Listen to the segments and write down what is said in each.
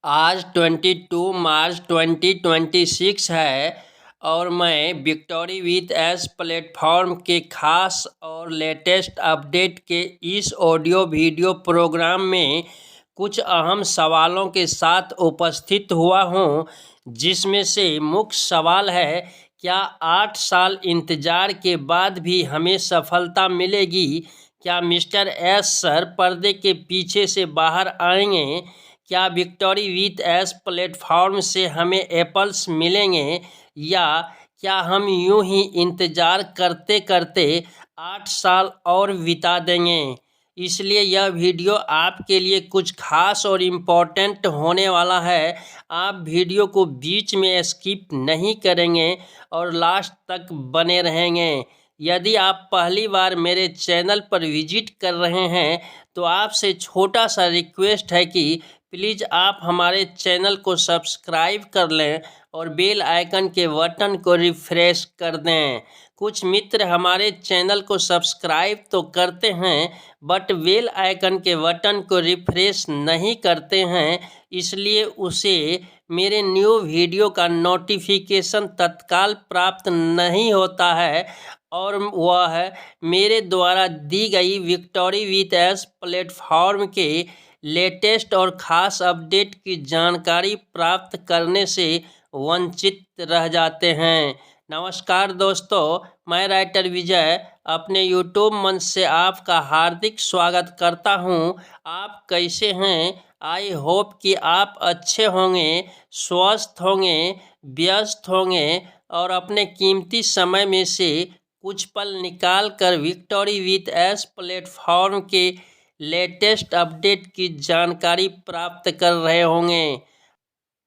आज 22 मार्च 2026 है और मैं विक्टोरी विथ एस प्लेटफॉर्म के खास और लेटेस्ट अपडेट के इस ऑडियो वीडियो प्रोग्राम में कुछ अहम सवालों के साथ उपस्थित हुआ हूं, जिसमें से मुख्य सवाल है, क्या 8 साल इंतजार के बाद भी हमें सफलता मिलेगी? क्या मिस्टर एस सर पर्दे के पीछे से बाहर आएंगे? क्या विक्टोरी विथ एस प्लेटफॉर्म से हमें एप्पल्स मिलेंगे, या क्या हम यूं ही इंतज़ार करते करते 8 साल और बिता देंगे? इसलिए यह वीडियो आपके लिए कुछ खास और इम्पोर्टेंट होने वाला है। आप वीडियो को बीच में स्किप नहीं करेंगे और लास्ट तक बने रहेंगे। यदि आप पहली बार मेरे चैनल पर विजिट कर रहे हैं तो आपसे छोटा सा रिक्वेस्ट है कि प्लीज़ आप हमारे चैनल को सब्सक्राइब कर लें और बेल आइकन के बटन को रिफ्रेश कर दें। कुछ मित्र हमारे चैनल को सब्सक्राइब तो करते हैं बट बेल आइकन के बटन को रिफ्रेश नहीं करते हैं, इसलिए उसे मेरे न्यू वीडियो का नोटिफिकेशन तत्काल प्राप्त नहीं होता है और वह मेरे द्वारा दी गई विक्टोरी विथ एस प्लेटफॉर्म के लेटेस्ट और ख़ास अपडेट की जानकारी प्राप्त करने से वंचित रह जाते हैं। नमस्कार दोस्तों, मैं राइटर विजय अपने यूट्यूब मंच से आपका हार्दिक स्वागत करता हूं। आप कैसे हैं? आई होप कि आप अच्छे होंगे, स्वस्थ होंगे, व्यस्त होंगे और अपने कीमती समय में से कुछ पल निकाल कर विक्टोरी विथ एस प्लेटफॉर्म के लेटेस्ट अपडेट की जानकारी प्राप्त कर रहे होंगे।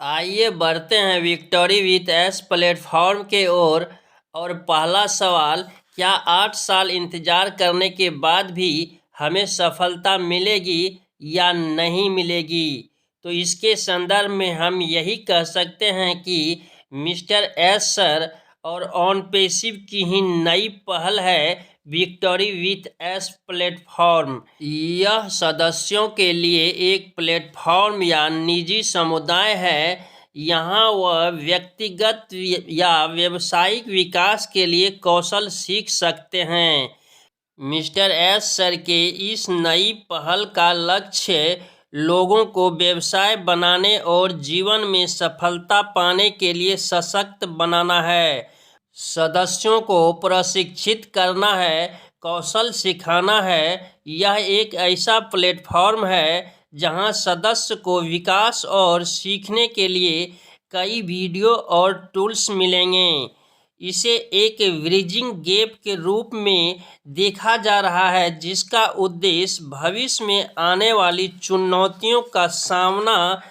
आइए बढ़ते हैं विक्टोरी विथ एस प्लेटफॉर्म के ओर। और पहला सवाल, क्या 8 साल इंतजार करने के बाद भी हमें सफलता मिलेगी या नहीं मिलेगी? तो इसके संदर्भ में हम यही कह सकते हैं कि मिस्टर एस सर और ऑन पेसिव की ही नई पहल है विक्टोरी विथ एस प्लेटफॉर्म। यह सदस्यों के लिए एक प्लेटफॉर्म या निजी समुदाय है। यहाँ वह व्यक्तिगत या व्यावसायिक विकास के लिए कौशल सीख सकते हैं। मिस्टर एस सर के इस नई पहल का लक्ष्य लोगों को व्यवसाय बनाने और जीवन में सफलता पाने के लिए सशक्त बनाना है। सदस्यों को प्रशिक्षित करना है, कौशल सिखाना है। यह एक ऐसा प्लेटफॉर्म है जहां सदस्य को विकास और सीखने के लिए कई वीडियो और टूल्स मिलेंगे। इसे एक ब्रिजिंग गैप के रूप में देखा जा रहा है, जिसका उद्देश्य भविष्य में आने वाली चुनौतियों का सामना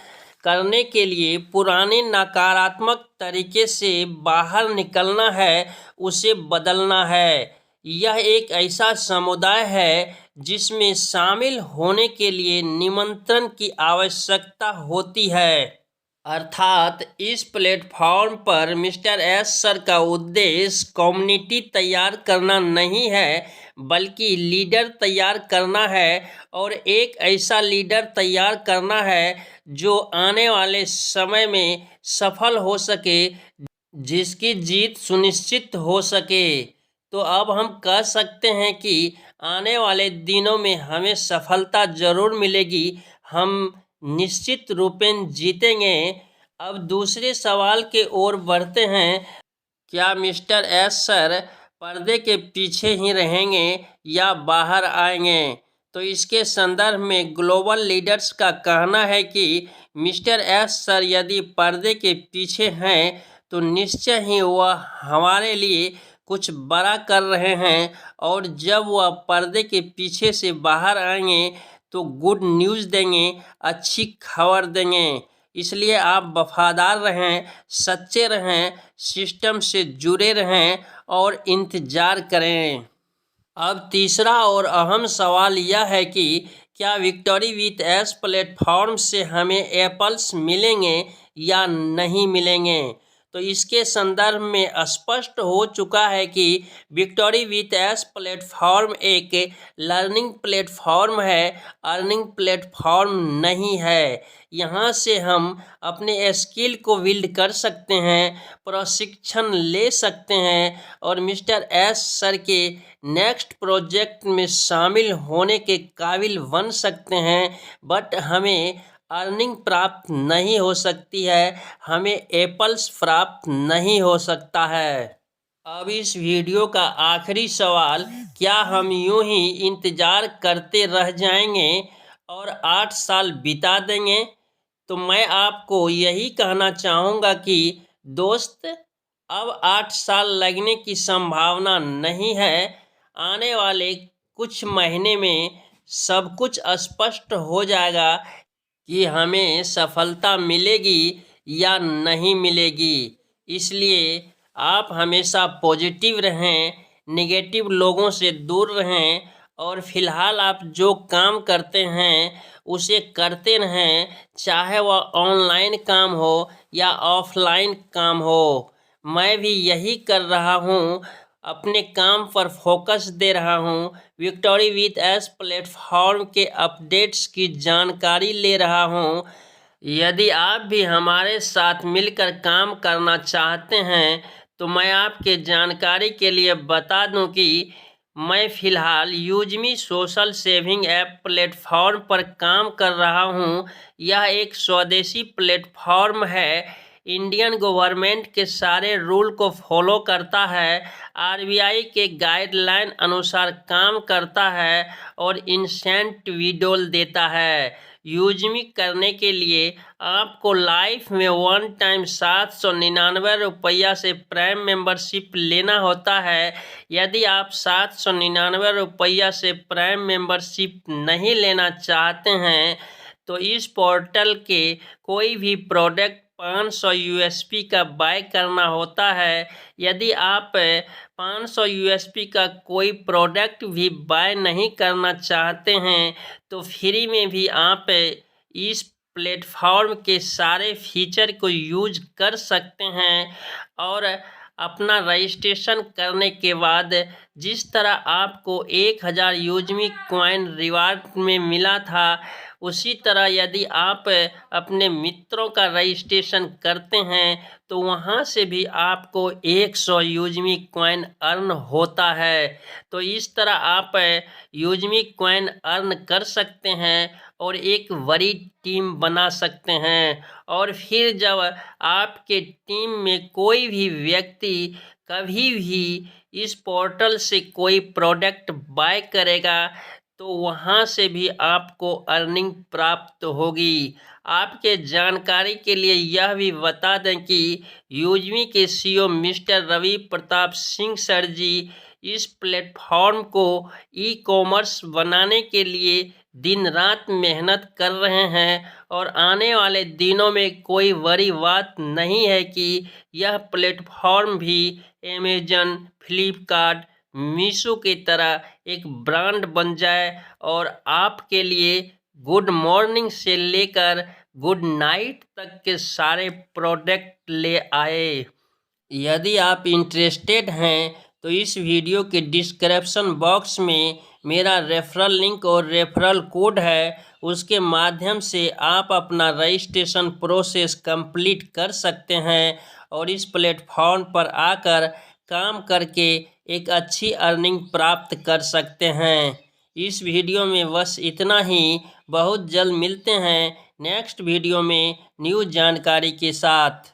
करने के लिए पुराने नकारात्मक तरीके से बाहर निकलना है, उसे बदलना है। यह एक ऐसा समुदाय है जिसमें शामिल होने के लिए निमंत्रण की आवश्यकता होती है। अर्थात इस प्लेटफॉर्म पर मिस्टर एस सर का उद्देश्य कम्युनिटी तैयार करना नहीं है, बल्कि लीडर तैयार करना है। और एक ऐसा लीडर तैयार करना है जो आने वाले समय में सफल हो सके, जिसकी जीत सुनिश्चित हो सके। तो अब हम कह सकते हैं कि आने वाले दिनों में हमें सफलता ज़रूर मिलेगी, हम निश्चित रूपेण जीतेंगे। अब दूसरे सवाल के ओर बढ़ते हैं, क्या मिस्टर एस सर पर्दे के पीछे ही रहेंगे या बाहर आएंगे? तो इसके संदर्भ में ग्लोबल लीडर्स का कहना है कि मिस्टर एस सर यदि पर्दे के पीछे हैं तो निश्चय ही वह हमारे लिए कुछ बड़ा कर रहे हैं, और जब वह पर्दे के पीछे से बाहर आएंगे तो गुड न्यूज़ देंगे, अच्छी खबर देंगे। इसलिए आप वफादार रहें, सच्चे रहें, सिस्टम से जुड़े रहें और इंतज़ार करें। अब तीसरा और अहम सवाल यह है कि क्या विक्टोरी विथ एस प्लेटफॉर्म से हमें एप्पल्स मिलेंगे या नहीं मिलेंगे? तो इसके संदर्भ में स्पष्ट हो चुका है कि विक्टोरी विथ एस प्लेटफॉर्म एक लर्निंग प्लेटफॉर्म है, अर्निंग प्लेटफॉर्म नहीं है। यहाँ से हम अपने स्किल को बिल्ड कर सकते हैं, प्रशिक्षण ले सकते हैं और मिस्टर एस सर के नेक्स्ट प्रोजेक्ट में शामिल होने के काबिल बन सकते हैं। बट हमें अर्निंग प्राप्त नहीं हो सकती है, हमें एप्पल्स प्राप्त नहीं हो सकता है। अब इस वीडियो का आखिरी सवाल, क्या हम यूं ही इंतज़ार करते रह जाएंगे और 8 साल बिता देंगे? तो मैं आपको यही कहना चाहूँगा कि दोस्त, अब 8 साल लगने की संभावना नहीं है। आने वाले कुछ महीने में सब कुछ स्पष्ट हो जाएगा कि हमें सफलता मिलेगी या नहीं मिलेगी। इसलिए आप हमेशा पॉजिटिव रहें, नेगेटिव लोगों से दूर रहें और फिलहाल आप जो काम करते हैं उसे करते रहें, चाहे वह ऑनलाइन काम हो या ऑफलाइन काम हो। मैं भी यही कर रहा हूँ, अपने काम पर फोकस दे रहा हूँ, विक्टोरी विथ एस प्लेटफॉर्म के अपडेट्स की जानकारी ले रहा हूँ। यदि आप भी हमारे साथ मिलकर काम करना चाहते हैं तो मैं आपके जानकारी के लिए बता दूं कि मैं फ़िलहाल यूजमी सोशल सेविंग ऐप प्लेटफॉर्म पर काम कर रहा हूं। यह एक स्वदेशी प्लेटफॉर्म है, इंडियन गवर्नमेंट के सारे रूल को फॉलो करता है, आरबीआई के गाइडलाइन अनुसार काम करता है और इंस्टेंट विड्रॉल देता है। यूजमी करने के लिए आपको लाइफ में वन टाइम 799 रुपया से प्राइम मेंबरशिप लेना होता है। यदि आप 799 रुपया से प्राइम मेंबरशिप नहीं लेना चाहते हैं तो इस पोर्टल के कोई भी प्रोडक्ट 500 यूएसपी का बाय करना होता है। यदि आप 500 यूएसपी का कोई प्रोडक्ट भी बाय नहीं करना चाहते हैं तो फ्री में भी आप इस प्लेटफॉर्म के सारे फीचर को यूज कर सकते हैं और अपना रजिस्ट्रेशन करने के बाद जिस तरह आपको 1000 यूजमी कॉइन रिवार्ड में मिला था, उसी तरह यदि आप अपने मित्रों का रजिस्ट्रेशन करते हैं तो वहाँ से भी आपको 100 यूजमी कॉइन अर्न होता है। तो इस तरह आप यूजमी कॉइन अर्न कर सकते हैं और एक बड़ी टीम बना सकते हैं। और फिर जब आपके टीम में कोई भी व्यक्ति कभी भी इस पोर्टल से कोई प्रोडक्ट बाय करेगा तो वहाँ से भी आपको अर्निंग प्राप्त होगी। आपके जानकारी के लिए यह भी बता दें कि यूजमी के CEO mister Ravi Pratap Singh sir ji इस प्लेटफॉर्म को ई कॉमर्स बनाने के लिए दिन रात मेहनत कर रहे हैं और आने वाले दिनों में कोई बड़ी बात नहीं है कि यह प्लेटफॉर्म भी अमेजन, फ्लिपकार्ट, मीशो की तरह एक ब्रांड बन जाए और आपके लिए गुड मॉर्निंग से लेकर गुड नाइट तक के सारे प्रोडक्ट ले आए। यदि आप इंटरेस्टेड हैं तो इस वीडियो के डिस्क्रिप्शन बॉक्स में मेरा रेफरल लिंक और रेफरल कोड है, उसके माध्यम से आप अपना रजिस्ट्रेशन प्रोसेस कंप्लीट कर सकते हैं और इस प्लेटफॉर्म पर आकर काम करके एक अच्छी अर्निंग प्राप्त कर सकते हैं। इस वीडियो में बस इतना ही। बहुत जल्द मिलते हैं नेक्स्ट वीडियो में न्यू जानकारी के साथ।